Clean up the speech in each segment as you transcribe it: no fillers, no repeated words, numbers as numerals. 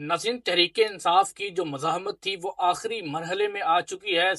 नाज़रीन, तहरीक-ए-इंसाफ की जो मज़ाहमत थी वो आखिरी मरहले में आ चुकी है।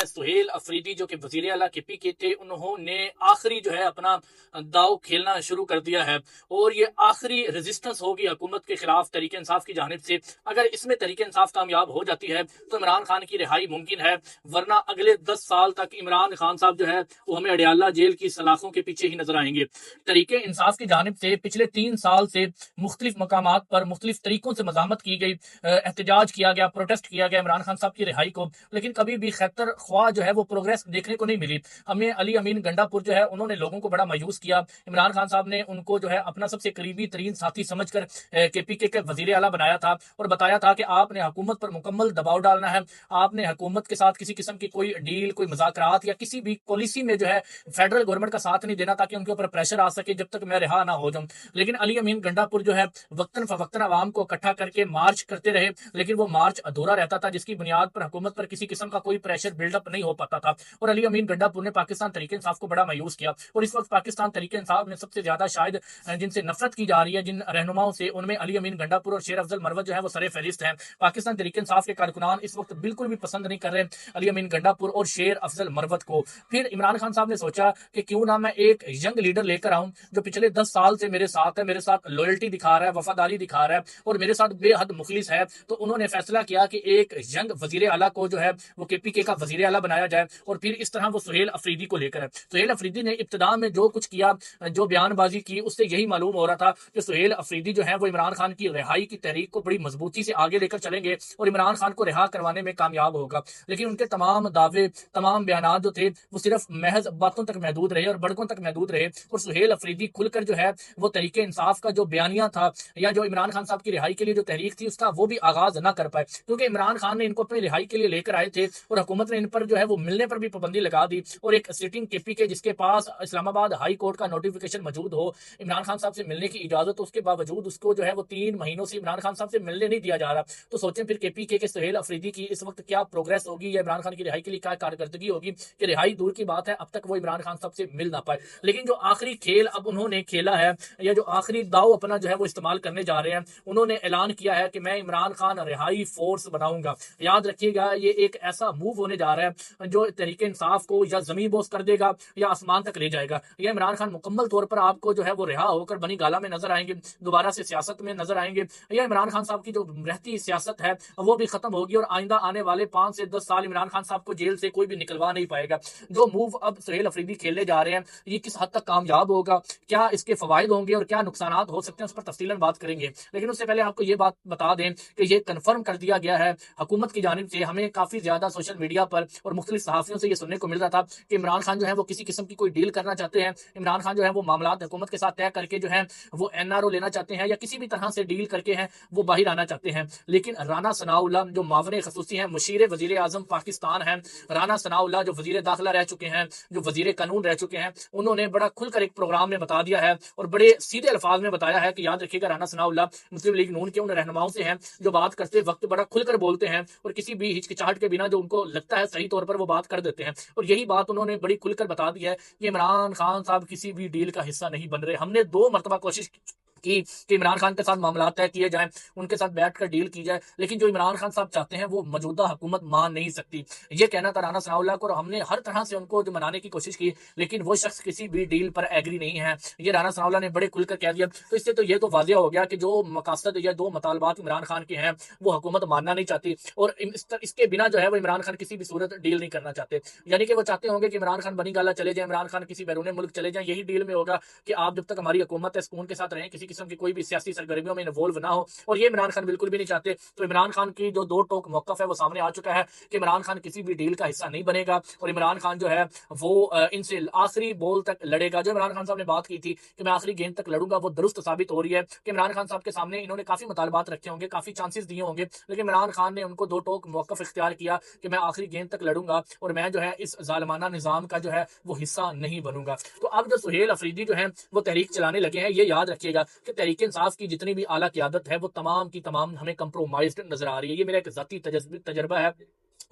सुहेल अफरीदी जो कि वज़ीर आला केपी के थे, उन्होंने आखिरी जो है अपना दाव खेलना शुरू कर दिया है और ये आखिरी रेजिस्टेंस होगी हुकूमत के खिलाफ तहरीक इंसाफ की जानिब से। अगर इसमें तहरीक इंसाफ कामयाब हो जाती है तो इमरान खान की रिहाई मुमकिन है, वरना अगले 10 साल तक इमरान खान साहब जो है वो हमें अडियाला जेल की सलाखों के पीछे ही नजर आएंगे। तहरीक इंसाफ की जानिब से पिछले 3 साल से मुख्तलिफ मकामात पर मुख्तलिफ तरीकों से मज़ाहमत की गई, एहतजाज किया गया, प्रोटेस्ट किया गया इमरान खान साहब की रिहाई को, लेकिन कभी भी खैतर ख्वाह जो है वो प्रोग्रेस देखने को नहीं मिली। हमें अली अमीन गंडापुर जो है उन्होंने लोगों को बड़ा मायूस किया। इमरान खान साहब ने उनको जो है अपना सबसे करीबी तरीन साथी समझकर केपीके के वजीर आला बनाया था और बताया था कि आपने हुकूमत पर मुकम्मल दबाव डालना है, आपने हुकूमत के साथ किसी किस्म की कोई डील, कोई मुज़ाकरात या किसी भी पॉलिसी में जो है फेडरल गवर्नमेंट का साथ नहीं देना, ताकि उनके ऊपर प्रेशर आ सके जब तक मैं रिहा ना हो जाऊं। लेकिन अली अमीन गंडापुर जो है वक्तन फवक्तन आवाम को इकट्ठा करके मार्च करते रहे, लेकिन वो मार्च अधूरा रहता था, जिसकी बुनियाद पर हुकूमत पर किसी किस्म का कोई प्रेशर बिल्डअप नहीं हो पाता था। और अली अमीन गंडापुर ने पाकिस्तान तहरीक इंसाफ को बड़ा मायूस किया। और इस वक्त पाकिस्तान तहरीक इंसाफ में सबसे ज्यादा शायद जिनसे नफरत की जा रही है, जिन रहनुमाओं से, उनमें अली अमीन गंडापुर और शेर अफजल मरवत जो है वो सरे फहरिस्त हैं। पाकिस्तान तहरीक इंसाफ के कारकुनान इस वक्त बिल्कुल भी पसंद नहीं कर रहे अली अमीन गंडापुर और शेर अफजल मरवत को। फिर इमरान खान साहब ने सोचा कि क्यों ना मैं एक यंग लीडर लेकर आऊं जो पिछले 10 साल से मेरे साथ है, मेरे साथ लॉयल्टी दिखा रहा है, वफादारी दिखा रहा है और मेरे साथ बेहद मुखलिस है। तो उन्होंने फैसला किया कि एक यंग वजीर आला को जो है वो केपीके का वजीर आला बनाया जाए। और फिर इस तरह वो सुहेल अफरीदी को लेकर है। सुहेल अफरीदी ने इब्तिदा में जो कुछ किया, जो बयानबाजी की, उससे यही मालूम हो रहा था कि सुहेल अफरीदी जो है वो इमरान खान की रिहाई की तहरीक को बड़ी मजबूती से आगे लेकर चलेंगे और इमरान खान को रिहा करवाने में कामयाब होगा। लेकिन उनके तमाम दावे, तमाम बयान जो थे वो सिर्फ महज बातों तक महदूद रहे और बड़कों तक महदूद रहे। और सुहेल अफरीदी खुलकर जो है वो तहरीक इंसाफ का जो बयानिया था या जो इमरान खान साहब की रिहाई के लिए जो तहरीक थी उसका वो भी आगाज ना कर पाए, क्योंकि इमरान खान ने इनको अपनी रिहाई के लिए लेकर आए थे और हुकूमत ने इन पर जो है वो मिलने पर भी पाबंदी लगा दी। और एक सिटिंग केपीके जिसके पास इस्लामाबाद हाई कोर्ट का नोटिफिकेशन मौजूद हो, इमरान खान साहब से मिलने की इजाजत, उसके बावजूद उसको जो है वो 3 महीनों से इमरान खान साहब से मिलने नहीं दिया जा रहा। तो सोचें फिर केपीके के सुहेल अफरीदी की इस वक्त क्या प्रोग्रेस होगी या इमरान खान की रिहाई के लिए क्या कारकर्दगी होगी कि रिहाई दूर की बात है, अब तक वो इमरान खान साहब से मिल ना पाए। लेकिन जो आखिरी खेल अब उन्होंने खेला है या जो आखिरी दाव अपना जो है वो इस्तेमाल करने जा रहे हैं, उन्होंने ऐलान किया है कि मैं इमरान खान रिहाई फोर्स बनाऊंगा। याद रखिएगा, ये एक ऐसा मूव होने जा रहा है जो तहरीक इंसाफ को या जमीन बोस कर देगा या आसमान तक ले जाएगा। या इमरान खान मुकम्मल तौर पर आपको जो है वो रिहा होकर बनी गाला में नजर आएंगे, दोबारा से सियासत में नजर आएंगे, या इमरान खान साहब की जो रहती सियासत है वो भी खत्म होगी और आइंदा आने वाले 5 से 10 साल इमरान खान साहब को जेल से कोई भी निकलवा नहीं पाएगा। जो मूव अब सुहेल अफरीदी खेलने जा रहे हैं ये किस हद तक कामयाब होगा, क्या इसके फवायद होंगे और क्या नुकसान हो सकते हैं, उस पर तफसीलन बात करेंगे। लेकिन उससे पहले आपको ये बात बता दें कि ये कन्फर्म कर दिया गया है हुकूमत की जानिब से। हमें काफी ज्यादा सोशल मीडिया पर और मुख्तलिफ सहाफियों से ये सुनने को मिल रहा था कि इमरान खान जो है वो किसी किस्म की कोई डील करना चाहते हैं, इमरान खान जो है वो मामला हुकूमत के साथ तय करके जो है वो एनआरओ लेना चाहते हैं या किसी भी तरह से डील करके हैं वो बाहर आना चाहते हैं। लेकिन राना सनाउल्लाह जो मावरे खसूसी हैं, मुशीर वजीर आजम पाकिस्तान हैं, राना सनाउल्लाह जो वजीर दाखिला रह चुके हैं, जो वजीर कानून रह चुके हैं, उन्होंने बड़ा खुलकर एक प्रोग्राम में बता दिया है और बड़े सीधे अल्फाज में बताया है कि याद रखिएगा, राना सनाउल्लाह मुस्लिम लीग नून के उन रहनुमाओं से हैं जो बात करते वक्त बड़ा खुलकर बोलते हैं और किसी भी हिचकिचाहट के बिना जो उनको लगता है सही तौर पर वो बात कर देते हैं। और यही बात उन्होंने बड़ी खुलकर बता दी है कि इमरान खान साहब किसी भी डील का हिस्सा नहीं बन रहे। हमने 2 मरतबा कोशिश कि इमरान खान के साथ मामला तय किए जाएं, उनके साथ बैठकर डील की जाए, लेकिन जो इमरान खान साहब चाहते हैं वो मौजूदा हुकूमत मान नहीं सकती। ये कहना था राना सनाउल्लाह को और हमने हर तरह से उनको जो मनाने की कोशिश की, लेकिन वो शख्स किसी भी डील पर एग्री नहीं है। ये राना सनाउल्लाह ने बड़े खुलकर कह दिया। तो इससे तो ये तो वाजिया हो गया कि जो मकासद या 2 मुतालबात इमरान खान के हैं वो हुकूमत मानना नहीं चाहती और इसके बिना जो है वो इमरान खान किसी भी सूरत डील नहीं करना चाहते। यानी कि वो चाहते होंगे कि इमरान खान बनी गाला चले जाए, इमरान खान किसी बैरून मुल्क चले जाए। यही डील में होगा कि आप जब तक हमारी हुकूमत है सुकून के साथ रहें, किसी किस्म की कोई भी सियासी सरगर्मियों में इन्वॉल्व ना हो। और ये इमरान खान बिल्कुल भी नहीं चाहते। तो इमरान खान की जो 2 टोक मौकफ है वो सामने आ चुका है कि इमरान खान किसी भी डील का हिस्सा नहीं बनेगा और इमरान खान जो है वो इनसे आखिरी बॉल तक लड़ेगा। जो इमरान खान साहब ने बात की थी कि मैं आखिरी गेंद तक लड़ूंगा वो दुरुस्त साबित हो रही है कि इमरान खान साहब के सामने इन्होंने काफी मुतालबात रखे होंगे, काफी चांसेस दिए होंगे, लेकिन इमरान खान ने उनको 2 टोक मौकफ इख्तियार किया कि मैं आखिरी गेंद तक लड़ूंगा और मैं जो है इस जालिमाना निजाम का जो है वो हिस्सा नहीं बनूंगा। तो अब जो सुहेल अफरीदी जो है वो तहरीक चलाने लगे हैं, ये याद रखिएगा, कि तहरीक इंसाफ की जितनी भी आला क़यादत है वो तमाम की तमाम हमें कंप्रोमाइज़्ड नज़र आ रही है। ये मेरा एक ज़ाती तजर्बा है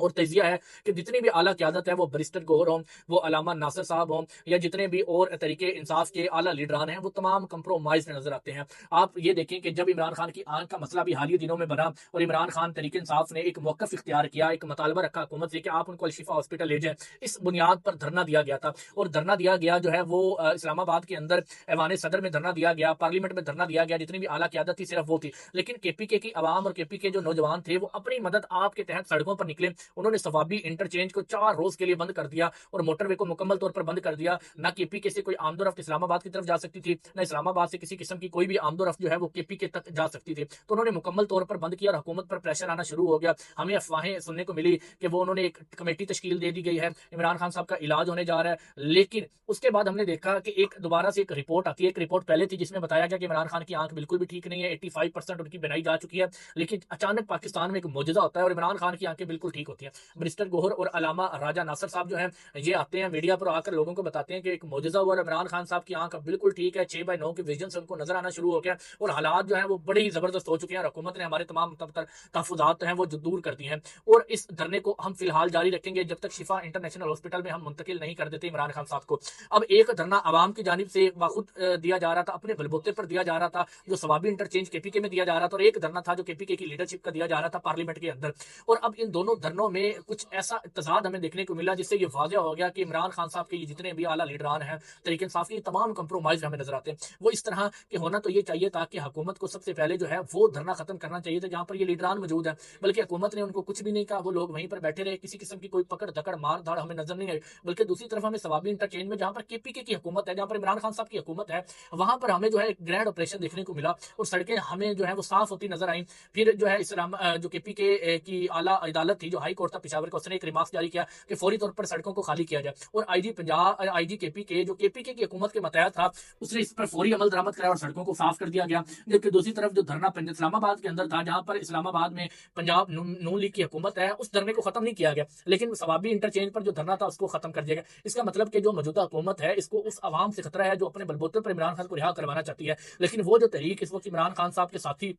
और तजिया है कि जितनी भी आला क़यादत है वो बैरिस्टर गौहर हों, वो अलामा नासिर साहब हों या जितने भी और तहरीक इंसाफ के आला लीडरान हैं वो तमाम कंप्रोमाइज़ नज़र आते हैं। आप ये देखें कि जब इमरान खान की आंख का मसला भी हाल ही दिनों में बना और इमरान खान तहरीक इंसाफ ने एक मौक़िफ़ इख्तियार किया, एक मुतालबा रखा हुकूमत से कि आप उनको अल-शिफ़ा हॉस्पिटल ले जाएँ। इस बुनियाद पर धरना दिया गया था और धरना दिया गया जो है वो इस्लामाबाद के अंदर ऐवान सदर में धरना दिया गया, पार्लियामेंट में धरना दिया गया, जितनी भी आला क़यादत थी सिर्फ वो थी। लेकिन केपीके की अवाम और केपीके जो नौजवान थे वो अपनी मदद आप के तहत सड़कों पर निकले। उन्होंने सवाबी इंटरचेंज को 4 रोज के लिए बंद कर दिया और मोटरवे को मुकम्मल तौर पर बंद कर दिया। ना केपीके से कोई आमदोरफ्त इस्लामाबाद की तरफ जा सकती थी, ना इस्लामाबाद से किसी किस्म की कोई भी आमदोरफ्त जो है वो केपीके तक जा सकती थी। तो उन्होंने मुकम्मल तौर पर बंद किया और हुकूमत पर प्रेशर आना शुरू हो गया। हमें अफवाहें सुनने को मिली कि वो उन्होंने एक कमेटी तश्कील दे दी गई है, इमरान खान साहब का इलाज होने जा रहा है। लेकिन उसके बाद हमने देखा कि एक दोबारा से एक रिपोर्ट आती है। एक रिपोर्ट पहले थी जिसमें बताया गया कि इमरान खान की आंख बिल्कुल भी ठीक नहीं है, 85% उनकी बनाई जा चुकी है। लेकिन अचानक पाकिस्तान में एक मौजज़ा होता है और इमरान खान की आंखें बिल्कुल ठीक होती हैं। बैरिस्टर गौहर और अलामा राजा नासिर साहब जो हैं ये आते हैं मीडिया पर आकर लोगों को बताते हैं कि एक मौजज़ा हुआ, इमरान खान साहब की आंख अब बिल्कुल ठीक है, 6/9 के विजन से उनको नजर आना शुरू हो गया और हालात जो है वो बड़े ही जबरदस्त हो चुके हैं। हुकूमत ने हमारे तमाम तहफुजात हैं वो जो दूर कर दिए हैं और इस धरने को हम फिलहाल जारी रखेंगे जब तक शिफा इंटरनेशनल हॉस्पिटल में हम मुंतकिल नहीं कर देते इमरान खान साहब को। अब एक धरना आवाम की जानिब से खुद दिया जा रहा था, अपने बलबूते पर दिया जा रहा था, जो सवाबी इंटरचेंज केपीके में दिया जा रहा था और एक धरना था जो केपीके की लीडरशिप का दिया जा रहा था पार्लियामेंट के अंदर। और अब इन दोनों धरनों में कुछ ऐसा तजाद हमें देखने को मिला जिससे ये वाज़ेह हो गया कि इमरान खान साहब के ये जितने भी आला लीडरान हैं, तहरीक इंसाफ के तमाम कंप्रोमाइज़ हमें नजर आते हैं। वो इस तरह के होना तो ये चाहिए ताकि हुकूमत को सबसे पहले जो है वो धरना खत्म करना चाहिए था जहाँ पर ये लीडरान मौजूद है, बल्कि हुकूमत ने उनको कुछ भी नहीं कहा, वो लोग वहीं पर बैठे रहे, किसी किस्म की कोई पकड़ धकड़ मार धाड़ हमें नजर नहीं आई। बल्कि दूसरी तरफ हमें सवाबी इंटरचेंज में जहाँ पर केपीके की हुकूमत है, जहाँ पर इमरान खान साहब की हुकूमत है, वहां पर हमें जो है एक ग्रैंड ऑपरेशन देखने को मिला और सड़कें हमें जो है वो साफ होती नजर आई। फिर जो है इस्लाम जो केपीके की आला अदालत थी, जो हाई कोर्ट था पेशावर का, उसने एक रिमार्क्स जारी किया कि फौरी तौर पर सड़कों को खाली किया जाए और आईजी पंजाब, आईजी केपीके जो केपीके की हुकूमत के मतहत था, उसने इस पर फौरी अमल दरामद कराया और सड़कों को साफ कर दिया गया। जबकि दूसरी तरफ जो धरना इस्लामाबाद के अंदर था, जहां पर इस्लामाबाद में पंजाब नून लीग की हुकूमत है, उस धरने को खत्म नहीं किया गया, लेकिन सवाबी इंटरचेंज पर जो धरना था उसको खत्म कर दिया गया। इसका मतलब कि जो मौजूदा हुकूमत है इसको उस आवाम से खतरा है जो अपने बलबूते पर इमरान खान को रिहा करवाना चाहती है। लेकिन वो जो तहरीक इस वक्त इमरान खान साहब के साथी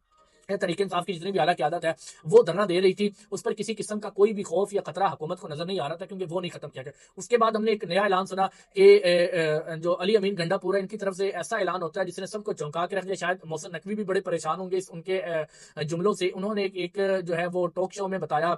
तहरीक इंसाफ की जितनी भी आला क़यादत है वो धरना दे रही थी, उस पर किसी किस्म का कोई भी खौफ या खतरा हुकूमत को नजर नहीं आ रहा था, क्योंकि वो नहीं खत्म किया गया। उसके बाद हमने एक नया ऐलान सुना कि जो अली अमीन गंडापुरा इनकी तरफ से ऐसा ऐलान होता है जिसने सबको चौंका के रख दिया। शायद मोहसिन नकवी भी बड़े परेशान होंगे उनके जुमलों से। उन्होंने एक जो है वो टॉक शो में बताया,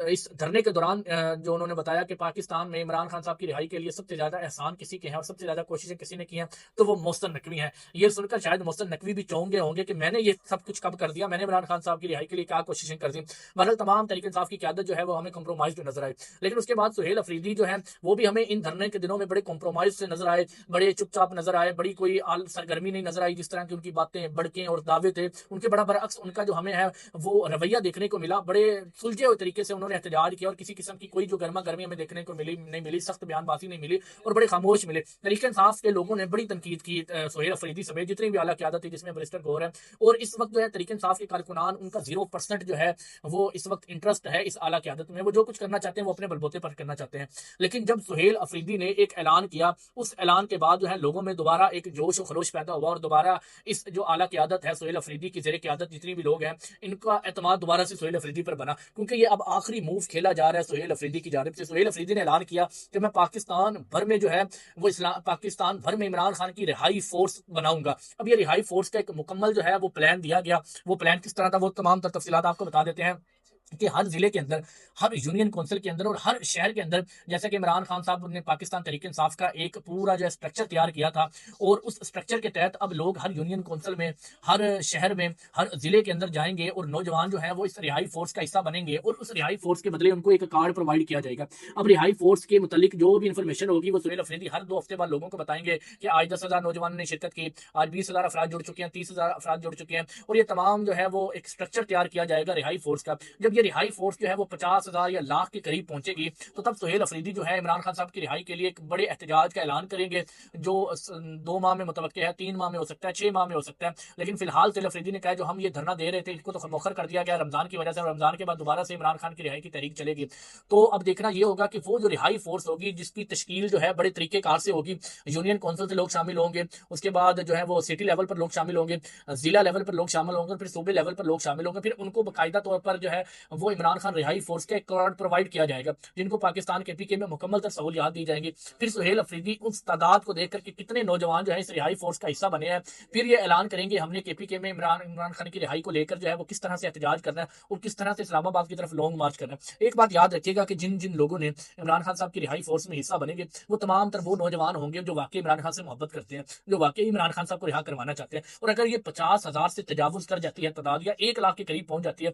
इस धरने के दौरान जो उन्होंने बताया कि पाकिस्तान में इमरान खान साहब की रिहाई के लिए सबसे ज्यादा एहसान किसी के हैं और सबसे ज्यादा कोशिशें किसी ने की हैं, तो वो मोहसिन नकवी हैं। ये सुनकर शायद मोहसिन नकवी भी चौंक गए होंगे कि मैंने ये सब कुछ कब कर दिया, मैंने इमरान खान साहब की रिहाई के लिए क्या कोशिशें कर दी। बहरहाल तमाम तहरीक इंसाफ की क़यादत जो है वो हमें कंप्रोमाइज नजर आई। लेकिन उसके बाद सुहेल अफरीदी जो है वो भी हमें इन धरने के दिनों में बड़े कंप्रोमाइज से नजर आए, बड़े चुपचाप नजर आए, बड़ी कोई सरगर्मी नहीं नजर आई। जिस तरह की उनकी बातें बड़के और दावे थे उनके बड़ा बरअक्स उनका जो हमें है वो रवैया देखने को मिला। बड़े सुलझे हुए तरीके से उन्होंने एहतजाज किया और किसी किस्म की कोई जो गर्मा गर्मी हमें देखने को नहीं मिली, सख्त बयानबाजी नहीं मिली और बड़े खामोश मिले। तहरीक इंसाफ के लोगों ने बड़ी तनकीद की सुहेल अफरीदी समेत जितनी भी आला क़यादत थी, जिसमें बैरिस्टर गौहर है। और इस वक्त जो है तहरीक इंसाफ के कारकुनान उनका 0% जो है वो इस वक्त इंटरेस्ट है इस आला क़यादत में। वो जो कुछ करना चाहते हैं वो अपने बलबूते पर करना चाहते हैं। लेकिन जब सुहेल अफरीदी ने एक ऐलान किया, उस ऐलान के बाद जो है लोगों में दोबारा एक जोश और खरोश पैदा हुआ और दोबारा इस जो आला क़यादत है सुहेल अफरीदी की ज़ेरे क़यादत जितनी भी लोग हैं इनका एतमाद दोबारा से सुहेल अफरीदी पर बना, क्योंकि ये अब आखिरी मूव खेला जा रहा है सुहेल अफरीदी की जानिब से। सुहेल अफरीदी ने ऐलान किया कि मैं पाकिस्तान भर में जो है वो पाकिस्तान भर में इमरान खान की रिहाई फोर्स बनाऊंगा। अब ये रिहाई फोर्स का एक मुकम्मल जो है वो प्लान दिया गया। वो प्लान किस तरह था वो तमाम तफसीलात आपको बता देते हैं कि हर जिले के अंदर, हर यूनियन काउंसिल के अंदर और हर शहर के अंदर, जैसे कि इमरान खान साहब ने पाकिस्तान तहरीक इंसाफ का एक पूरा जो स्ट्रक्चर तैयार किया था और उस स्ट्रक्चर के तहत अब लोग हर यूनियन काउंसिल में, हर शहर में, हर जिले के अंदर जाएंगे और नौजवान जो है वो इस रिहाई फोर्स का हिस्सा बनेंगे और उस रिहाई फोर्स के बदले उनको एक कार्ड प्रोवाइड किया जाएगा। अब रिहाई फोर्स के मुतालिक जो भी इंफॉर्मेशन होगी वो सुहेल अफरीदी हर 2 हफ्ते बाद लोगों को बताएंगे कि आज 10,000 नौजवानों ने शिरकत की, आज 20,000 अफराद जुड़ चुके हैं, 30,000 अफराद जुड़ चुके हैं और ये तमाम जो है वो एक स्ट्रक्चर तैयार किया जाएगा रिहाई फोर्स का। जब ये रिहाई फोर्स जो है वो 50,000 या लाख के करीब पहुंचेगी, तो तब सुहेल अफरीदी जो है इमरान खान साहब की रिहाई के लिए एक बड़े एहतजाज का ऐलान करेंगे, जो 2 माह में मुतवक्के है, 3 माह में हो सकता है, 6 माह में हो सकता है। लेकिन फिलहाल सुहेल अफरीदी ने कहा जो हम ये धरना दे रहे थे इसको तो मौखर कर दिया गया रमजान की वजह से, रमजान के बाद दोबारा से इमरान खान की रिहाई की तहरीक चलेगी। तो अब देखना ये होगा कि वो जो रिहाई फोर्स होगी जिसकी तश्कील जो है बड़े तरीकेकार से होगी, यूनियन काउंसिल से लोग शामिल होंगे, उसके बाद जो है वो सिटी लेवल पर लोग शामिल होंगे, जिला लेवल पर लोग शामिल होंगे, फिर सूबे लेवल पर लोग शामिल होंगे, फिर उनको बाकायदा तौर पर जो है वो इमरान खान रिहाई फोर्स का एक कार्ड प्रोवाइड किया जाएगा, जिनको पाकिस्तान के पीके में मुकम्मल तर सहूलियात दी जाएंगी। फिर सुहेल अफरीदी उस तादाद को देखकर कि कितने नौजवान जो है इस रिहाई फोर्स का हिस्सा बने हैं, फिर ये ऐलान करेंगे हमने केपीके में इमरान इमरान खान की रिहाई को लेकर जो है वो किस तरह से एहतजाज करना है और किस तरह से इस्लामाबाद की तरफ लॉन्ग मार्च करना है। एक बात याद रखिएगा कि जिन जिन लोगों ने इमरान खान साहब की रिहाई फोर्स में हिस्सा बनेंगे वो तमाम तर वो नौजवान होंगे जो वाकई इमरान खान से मोहब्बत करते हैं, जो वाकई इमरान खान साहब को रिहा करवाना चाहते हैं। और अगर ये 50,000 से तजावुज कर जाती है तादाद या 1 लाख के करीब पहुंच जाती है,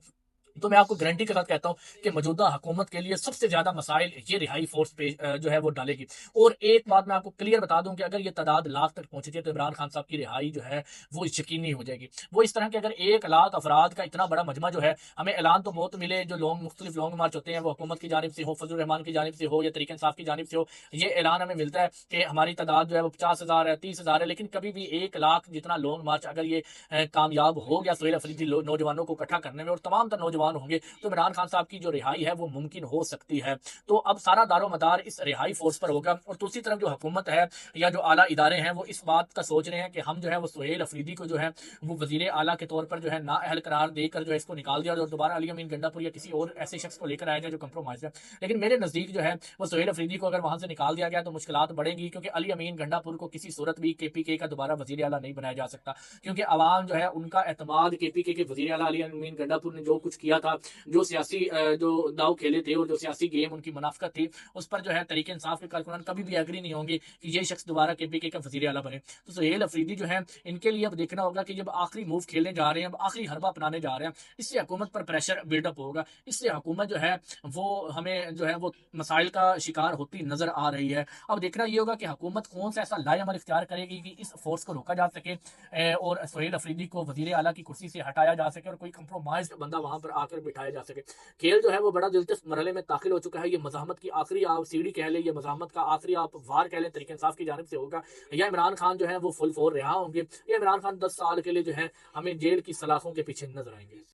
तो मैं आपको गारंटी के साथ कहता हूं कि मौजूदा हुकूमत के लिए सबसे ज्यादा मसाइल ये रिहाई फोर्स पे जो है वो डालेगी। और एक बात मैं आपको क्लियर बता दूं कि अगर ये तादाद लाख तक पहुंचती है तो इमरान खान साहब की रिहाई जो है वो यकीनी हो जाएगी। वो इस तरह के अगर 1 लाख अफराद का इतना बड़ा मजमा जो है, हमें ऐलान तो बहुत मिले जो लॉन्ग मुख्तलिफ लॉन्ग मार्च होते हैं वो हुकूमत की जानिब से हो, फजल रहमान की जानिब से हो या तरीके इंसाफ की जानिब से हो, ये ऐलान हमें मिलता है कि हमारी तादाद जो है वो 50,000 है, 30,000 है, लेकिन कभी भी 1 लाख जितना लॉन्ग मार्च अगर ये कामयाब हो गया सुहेल अफरीदी नौजवानों को इकट्ठा करने में और तमाम तर नौजवान होंगे, तो इमरान खान साहब की जो रिहाई है वो मुमकिन हो सकती है। तो अब सारा दारोमदार इस रिहाई फोर्स पर होगा। और दूसरी तरफ जो हुकूमत है या जो आला इदारे हैं वो इस बात का सोच रहे हैं कि हम जो है वो सुहेल अफरीदी को जो है वो वजीर आला के तौर पर जो है नाअहल करार देकर जो है इसको निकाल दिया और दोबारा अली अमीन गंडापुर या किसी और ऐसे शख्स को लेकर आया जाए जो कंप्रोमाइज है। लेकिन मेरे नजदीक जो है वो सुहेल अफरीदी को अगर वहां से निकाल दिया गया तो मुश्किलात बढ़ेगी, क्योंकि अली अमीन गंडापुर को किसी सूरत भी केपीके का दोबारा वजीर आला नहीं बनाया जा सकता, क्योंकि अवाम जो है उनका एतमाद केपीके के वजीर आला अली अमीन गंडापुर ने जो कुछ किया था, जो सियासी जो दाव खेले थे और जो सियासी गेम उनकी मुनाफकत थी, उस पर जो है तरीके इंसाफ के कारकुनान कभी भी एग्री नहीं होंगे कि ये शख्स दोबारा केपीके का वजीर आला बने। तो सुहेल अफरीदी जो है इनके लिए अब देखना होगा कि जब आखिरी मूव खेलने जा रहे हैं, अब आखिरी हरबा अपनाने जा रहे हैं, इससे हुकूमत पर प्रेशर बिल्डअप होगा, इससे हुकूमत जो है वो हमें जो है वो मसाइल का शिकार होती नजर आ रही है। अब देखना ये होगा कि हुकूमत कौन सा ऐसा लाएअमल इख्तियार करेगी कि इस फोर्स को रोका जा सके और सुहेल अफरीदी को वजीर आला की कुर्सी से हटाया जा सके और कोई कंप्रोमाइज बंदा वहां पर आकर बिठाया जा सके। खेल जो है वो बड़ा दिलचस्प मरहले में दाखिल हो चुका है। ये मज़ाहमत की आखिरी आप सीढ़ी कह लें, ये मज़ाहमत का आखिरी आप वार कह लें, तरीके इंसाफ की जानिब से होगा, या इमरान खान जो है वो फुल फोर रिहा होंगे, या इमरान खान 10 साल के लिए जो है हमें जेल की सलाखों के पीछे नजर आएंगे।